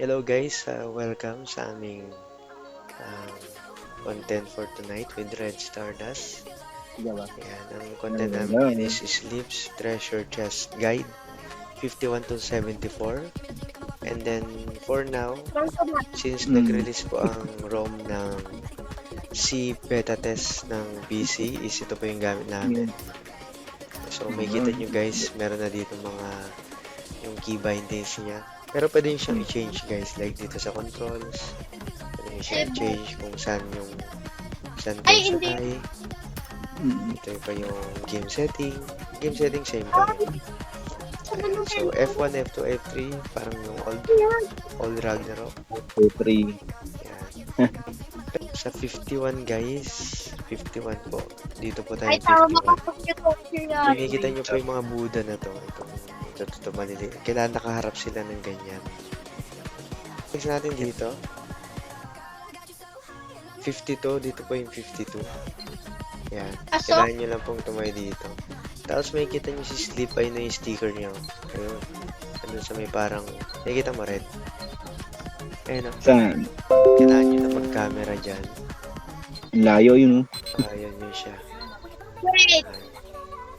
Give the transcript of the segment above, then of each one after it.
Hello guys, welcome sa aming um, content for tonight with Red Stardust. Diba? Ayan, ang content namin Hello. ngayon is Sleeps Treasure Chest Guide 51 to 74. And then for now, since nag-release po ang ROM ng C beta test ng PC, is ito po yung gamit namin. So may kita nyo guys, meron na dito mga yung key bindings niya. Pero pwede nyo siyang i-change guys, like dito sa controls. Pwede nyo siyang i-change kung saan yung saan kayo sakay. Ito pa yung game setting. Game setting same pa rin. So F1, F2, F3, parang yung old Ragnarok. F3. Yan. Sa 51 guys, 51 po. Dito po tayo 51. Nakikita nyo po yung mga Buddha na to. Ito maliliit. Kailangan nakaharap sila ng ganyan. Next natin dito. 52. Dito po yung 52. Yan. Kailangan nyo lang pong tumayo dito. Tapos may kita nyo si Sleep ay na yung sticker nyo. Ayun. Ano sa may parang, nakikita mo red. Ayun o. Saan? Kailangan nyo na mag-camera dyan. Layo yun. Ayan yun siya. Wait!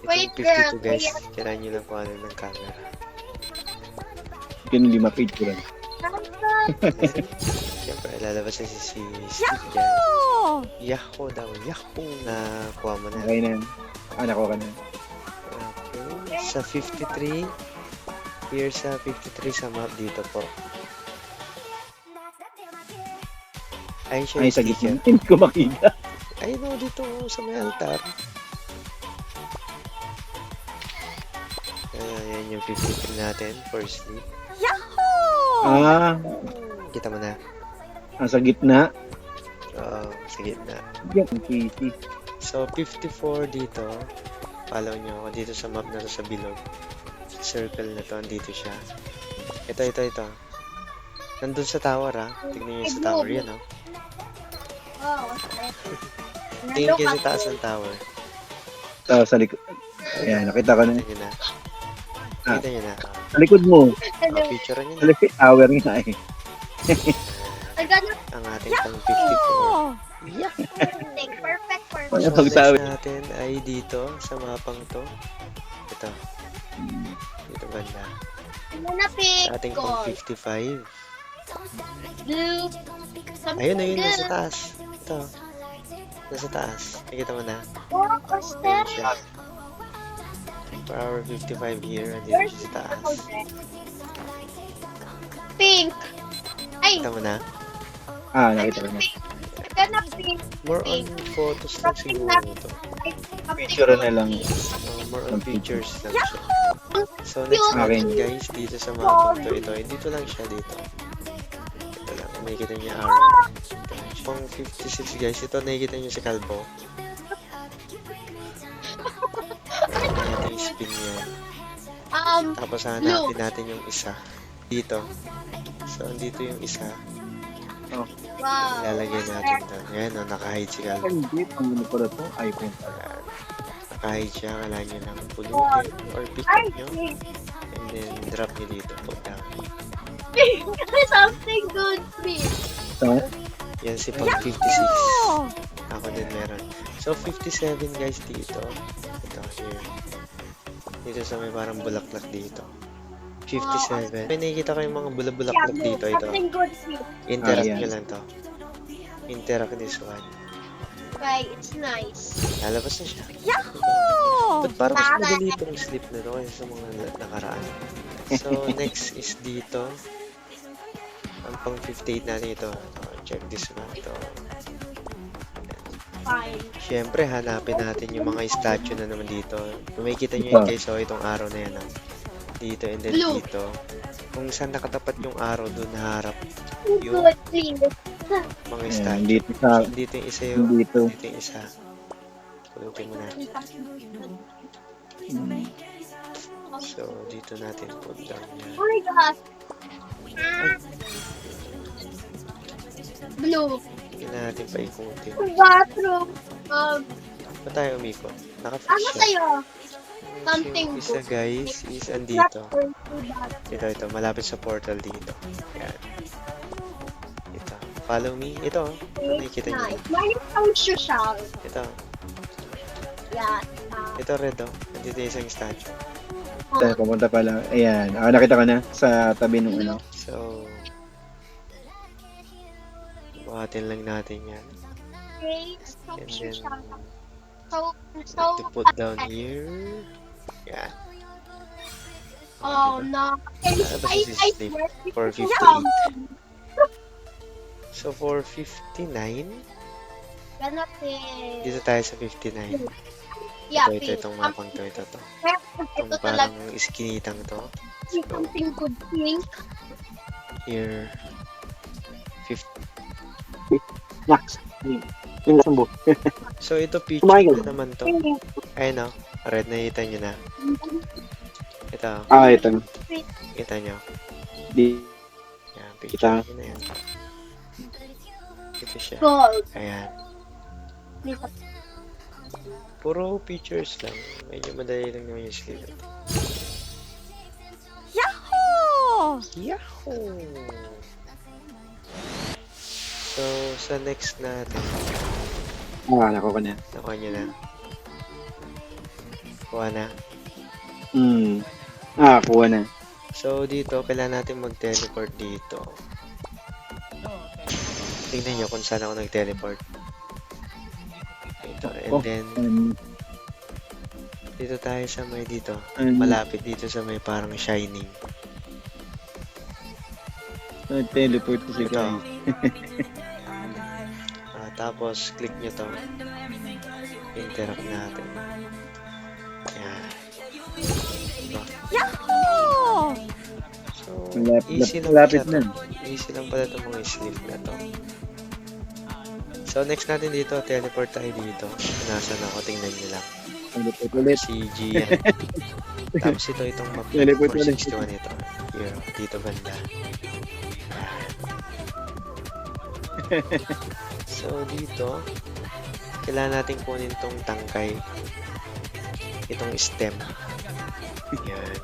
Ito yung 52 guys. Kailangan nyo lang kung ano ng camera. Ganun 5 feet ko lang. Siyempre, lalabas na si Sleep dyan. Yahoo daw. Yahoo! Nakuha mo na. Okay na. Nakuha ka na. Okay. Sa 53. Here sa 53 sa map dito po. Ayun siya Ay, yung sa sticker. gitna. Hindi ko makita. Ayun o, dito sa may altar. Ayan yung 53 natin for Sleep. Kita mo na. Sa gitna. Sa gitna. Yan, PC. So, 54 dito. Follow nyo ako dito sa map na to sa bilog. Circle na to, andito siya. Ito. Nandun sa tower Tignan nyo sa tower yan Tingin kayo sa taas ng tower. Sa likod. Ayan, nakita ka na. Kita nyo na. Kita nyo na. Sa likod mo. Picturean nyo Sa na. likod, tower nga eh. Ang ating pang 54. Perfect. Ano So, pagtawi? next natin ay dito sa mapang to. Ito. Dito banda. Sa ating pang 55. Blue. Ayun, nasa taas. Ito. Nasa taas. Nakita mo na. Ayun siya. For our 55 here, andito siya sa taas. Pink. Ay, Nakita mo na. Nakita ko na. gana pink. More on photos lang siguro ito. Picture na lang. More on pictures lang siya. So next natin guys, dito sa mapang to, ito. Dito lang siya dito. Ito lang. Nakikita niya arrow. Pang 56 guys, ito nakikita niyo si Calvo. Ito yung spin niya. Tapos hanapin natin yung isa. Dito. So, dito yung isa. Wow. Ilalagay natin doon. Ayan, naka-hide si Calvo. Hindi, ang ano pala to? iPhone. Naka-hide siya. Kailangan nyo lang pulutin or pick up nyo. And then, drop nyo dito. Put down. Something good, please. Yan si pang 56. Ako din meron. So, 57 guys dito. Ito, here. Dito sa may parang bulaklak dito. 57. May nakikita kayong mga bulaklak dito. Ito. Something good, please. Interact Ayan. nyo lang to. Interact this one. Okay, it's nice. Lalabas na siya. But parang mas madali itong sleep na to kaysa sa mga nakaraan. So, next is dito. Ang pang 58 natin ito. Check this one. Ito. Fine. Siyempre, hanapin natin yung mga statue na naman dito. Kung makikita nyo yun guys, itong arrow na yan. Dito and then Blue. dito. Kung saan nakatapat yung arrow doon naharap yung Good, please. mga Ayan, statue. dito sa... Dito yung isa yung Dito. dito yung isa. Pulutin mo na. So, dito natin put down yan. Oh my gosh. Blue. Tingnan natin pa ikutin. Bathroom. Pa tayo umikot. Nakafix Ano siya. sa'yo? Something Yung isa good. guys is andito. Ito, malapit sa portal dito. Yan. follow me. Ito, nakikita niyo. Nice. Mine is so social. Ito, Yeah. ito red oh. Nandito yung isang statue. Tayo, pumunta pala. Ayan. Nakita ko na sa tabi nung ano. So, buhatin lang natin yan. Okay. So And then, social. So, to put down here. Yan. oh no. Ano ba si Sleep? For 58. So, for 59, Ganap dito tayo sa 59. Yeah, Ito, itong mapang to, ito. Ito Itong talaga parang iskinitang to. something good thing. Here, 50. Max. Yung lasang So, ito peach Kumain ka na naman to. Ayun o, red, nakita nyo na. Ito, ito. kita nyo. Di. Yan, Kita. picture nyo na yan. Ito siya. Gold. Ayan. Puro pictures lang. Medyo madali lang naman yung skill. Yahoo! Yahoo! So, sa next natin, Nakuha ko na. nakuha nyo na. Kuha na. Kuha na. So, dito, kailangan natin mag-teleport dito. Tingnan nyo kung saan ako nag-teleport. Ito, and then, dito tayo sa may dito. Malapit dito sa may parang shining. Teleport ko si Ito. guys. Tapos, click nyo to. Interact natin. Yan. Diba? Yahoo! So, Malapit, easy lang malapit pala na. to. Easy lang pala itong mga sleep na to. So, next natin dito, teleport tayo dito. Nasaan ako? Tingnan nyo lang. Teleport ulit. Si Gian. Tapos ito, itong map Teleport ulit. 461 ito. Here, dito banda. So, dito, kailangan natin kunin tong tangkay. Itong stem. Yan.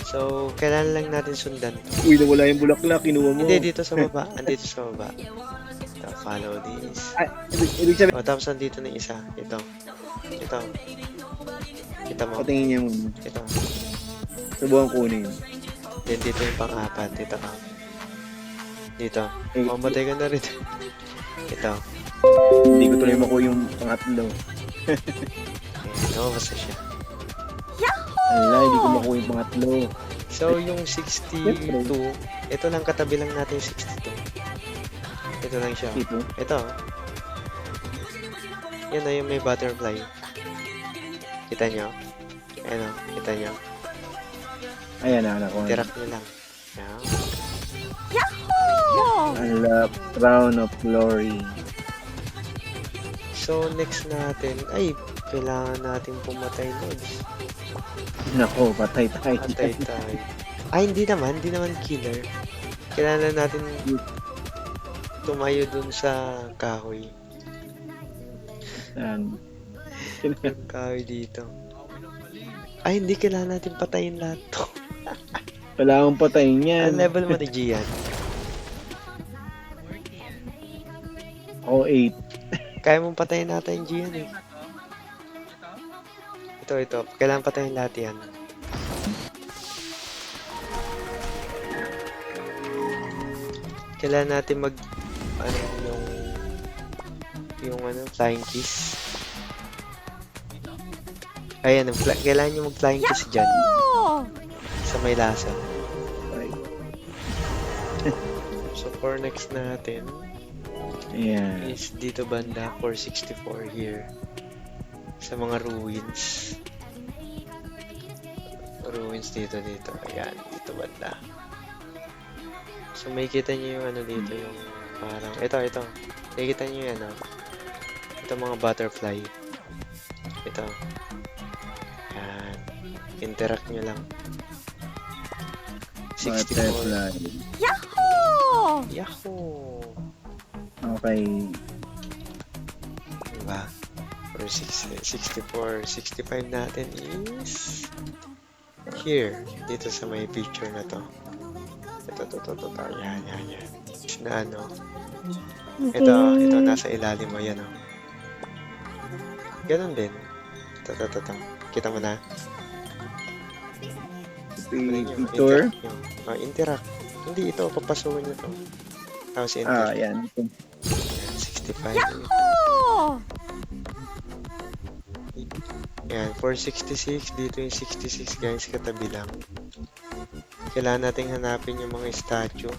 So, kailangan lang natin sundan to. Uy, nawala yung bulaklak. Kinuha mo. Hindi, dito sa baba. Andito sa baba. So, follow this. Ibig sabihin, O, tapos nandito na isa. Ito. Ito. Kita mo? patingin niya muna. Ito. Subukan kunin. Then, dito yung pang-apat. Ito ka. Dito. Eh, O, matay ka na rin. Ito. Hindi ko tuloy makuha yung pangatlo. Ayan, lumabas na siya. Ala, hindi ko makuha yung pangatlo. So, yung 62, ito lang katabi lang natin yung 62. Ito lang siya. Ito. Ito. Yan na yung may butterfly. Kita nyo? Ayan o, kita nyo? Ayan na, nakuha. Interact nyo lang. Yan. Yahoo! Unlock Crown of Glory. So, next natin, ay, kailangan natin pumatay Lods. Nako, patay tayo. Patay tayo. Ay, hindi naman killer. Kailangan natin tumayo dun sa kahoy. Yan. Yung kahoy dito. Ay, hindi kailangan natin patayin lahat to. Wala akong patayin yan. Ang level mo ni Gian. Ako 8. Kaya mong patayin natin yung Gian eh. Ito. Kailangan patayin lahat yan. Kailangan natin mag... Ano yung flying kiss. Ayan, kailangan nyo mag-flying kiss dyan. Yahoo! Sa may lasa. Right. So, for next natin Ayan. is dito banda, 464 here. Sa mga ruins. Ruins dito. Ayan, dito banda. So, may kita nyo yung ano dito, yung parang, ito. Nakikita nyo yan, Ito mga butterfly. Ito. Ayan. Interact nyo lang. 64. Butterfly. Yahoo! Yahoo! Okay. Diba? For 64, 65 natin is here. Dito sa may picture na to. Ito. Yan. Na ano. Ito, nasa ilalim mo, yan, oh. Ganun din. Ito. Kita mo na? Picture. Interact. Hindi, ito, papasukin nyo to. Tapos enter. Yan. Yan, 65. Oh! Yan, 466. Dito yung 66, guys, katabi lang. Kailangan nating hanapin yung mga statue.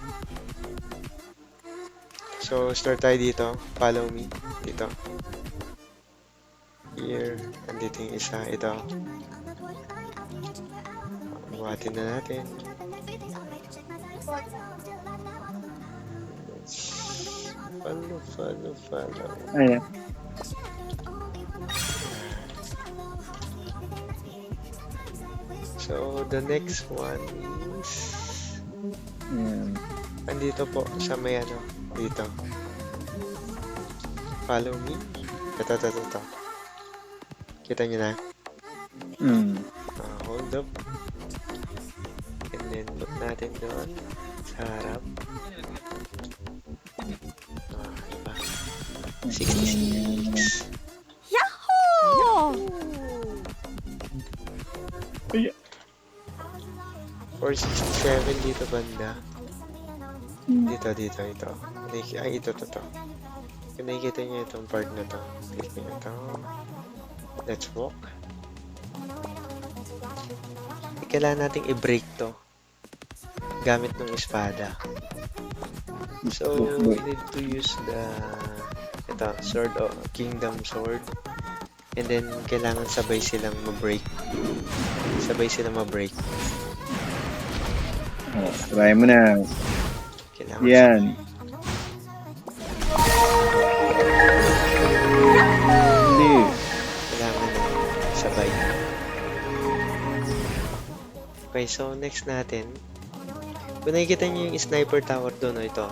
So, start tayo dito. Follow me. Dito. Here. Andito yung isa. Ito. Buhatin na natin. Follow. Ayan. So, the next one is... Ayan. Andito po sa may ano. Dito. Follow me. Ito. Kita nyo na? Hold up. And then, look natin doon. Sa harap. Diba? 66. Yahoo! 467 dito banda. Dito. Ito. Ay, ito. Kung nakikita nyo itong part na to, click nyo ito. Let's walk. Kailangan nating i-break to gamit ng espada. So, we need to use the sword o kingdom sword. And then, kailangan sabay silang ma-break. Try mo na. Kailangan Yan. Hindi. Kailangan sabay. Okay, so next natin. Kung nakikita nyo yung sniper tower doon, ito.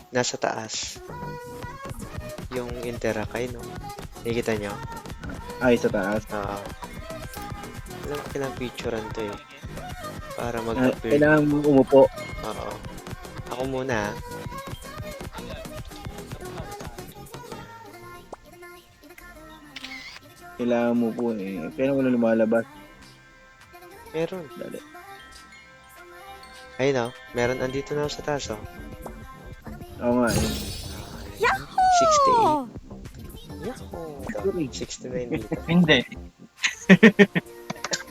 Nasa taas. Yung Interakay, no? Nakikita nyo? Ay, sa taas. Alam ko kailangan picturean to eh. Para mag-appear. Kailangan mo umupo. Oo. Ako muna. Kailangan mo po eh. Kailangan wala lumalabas. Meron. Dali. Ayun, no? Meron. Andito na ako sa taas, oh. Oo nga eh. 68. Yahoo! 69 dito. Hindi.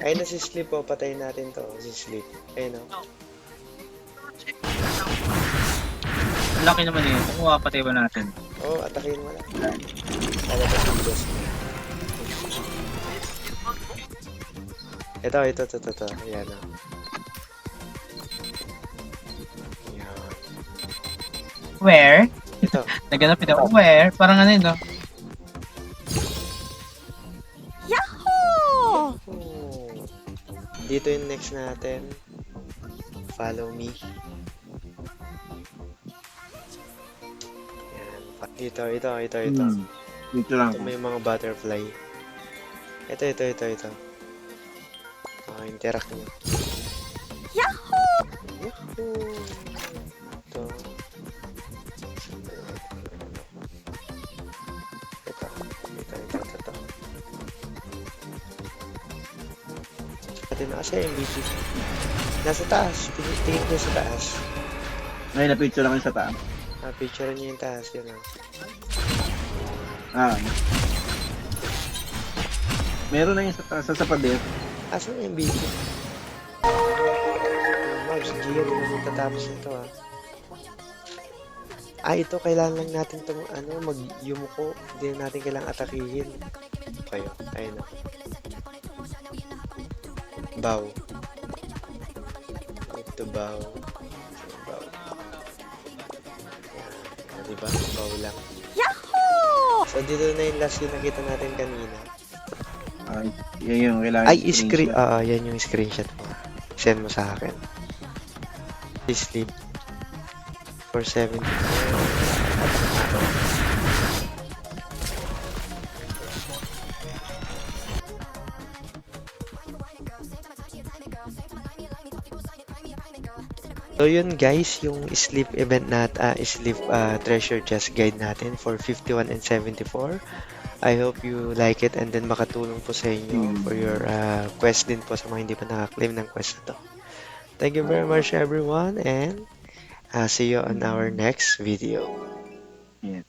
Ayun na si Sleep, oh. Patayin natin to. Si Sleep. Ayun, oh. Laki naman eh. Kung mapatay ba natin? Oo, atakin mo lang. Lalabas yung boss mo. Ito. Ayan, oh. Ayan. Where? Ito. Naganap ito. Where? Parang ano yun, no? Yahoo! Dito yung next natin. Follow me. Ayan. Dito. Dito lang. Ito may mga butterfly. Ito. Interact nyo. Yahoo! Ito. Ito. Pati na kasi MVP. Nasa taas. Tingin ko sa taas. Ay, napicture lang sa taas. Picture nyo yung taas. Yun, oh. Meron na yung sa taas. Sa pader. Asan yung MVP? Mars, Gio, di mo matatapos nito, ah. Ito, kailangan lang natin itong, mag-yumuko. Hindi na natin kailangang atakihin. Kayo, ayun, oh. Bow. Ito, bow. Diba? Bow lang. Yahoo! So, dito na yung last yung nakita natin kanina. Yan yung kailangan. Ay, yan yung screenshot mo. Send mo sa akin. Please leave. 470. So yun guys, yung sleep event sleep treasure chest guide natin for 51 and 74. I hope you like it and then makatulong po sa inyo for your quest din po sa mga hindi pa nakaklaim ng quest na to. Thank you very much everyone and see you on our next video. Ayan.